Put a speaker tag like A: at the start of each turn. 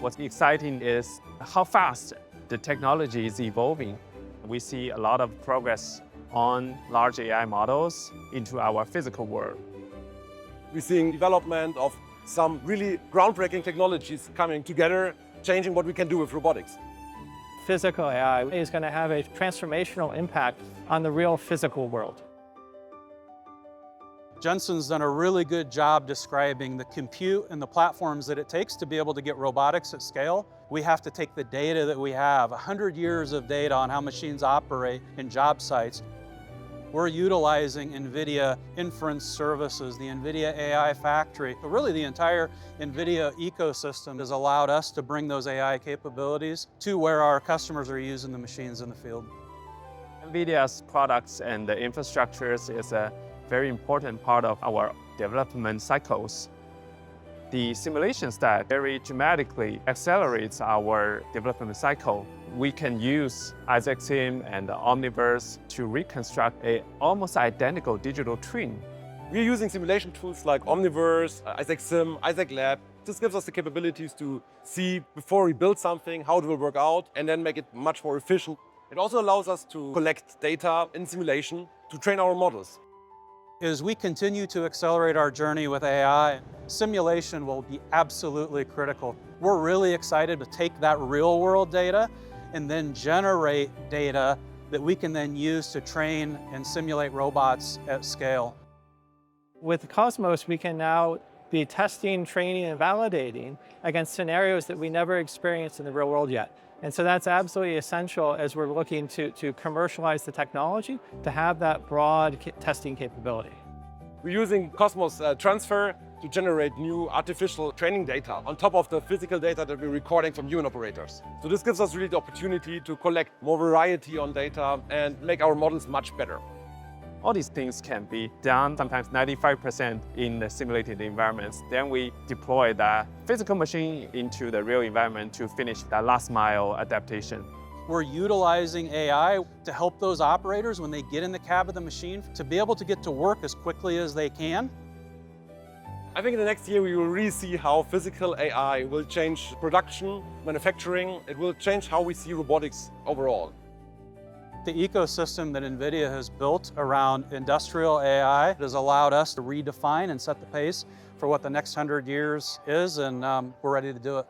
A: What's exciting is how fast the technology is evolving. We see a lot of progress on large AI models into our physical world.
B: We're seeing development of some really groundbreaking technologies coming together, changing what we can do with robotics.
C: Physical AI is going to have a transformational impact on the real physical world.
D: Jensen's done a really good job describing the compute and the platforms that it takes to be able to get robotics at scale. We have to take the data that we have, 100 years of data on how machines operate in job sites. We're utilizing NVIDIA inference services, the NVIDIA AI factory. But really the entire NVIDIA ecosystem has allowed us to bring those AI capabilities to where our customers are using the machines in the field.
A: NVIDIA's products and the infrastructures is a very important part of our development cycles. The simulation stack very dramatically accelerates our development cycle. We can use Isaac Sim and Omniverse to reconstruct an almost identical digital twin.
B: We're using simulation tools like Omniverse, Isaac Sim, Isaac Lab. This gives us the capabilities to see before we build something, how it will work out, and then make it much more efficient. It also allows us to collect data in simulation to train our models.
D: As we continue to accelerate our journey with AI, simulation will be absolutely critical. We're really excited to take that real-world data and then generate data that we can then use to train and simulate robots at scale.
C: With Cosmos, we can now be testing, training, and validating against scenarios that we never experienced in the real world yet. And so that's absolutely essential as we're looking to commercialize the technology, to have that broad testing capability.
B: We're using Cosmos Transfer to generate new artificial training data on top of the physical data that we're recording from human operators. So this gives us really the opportunity to collect more variety on data and make our models much better.
A: All these things can be done, sometimes 95% in the simulated environments. Then we deploy the physical machine into the real environment to finish that last mile adaptation.
D: We're utilizing AI to help those operators when they get in the cab of the machine to be able to get to work as quickly as they can.
B: I think in the next year we will really see how physical AI will change production, manufacturing. It will change how we see robotics overall.
D: The ecosystem that NVIDIA has built around industrial AI has allowed us to redefine and set the pace for what the next 100 years is, and we're ready to do it.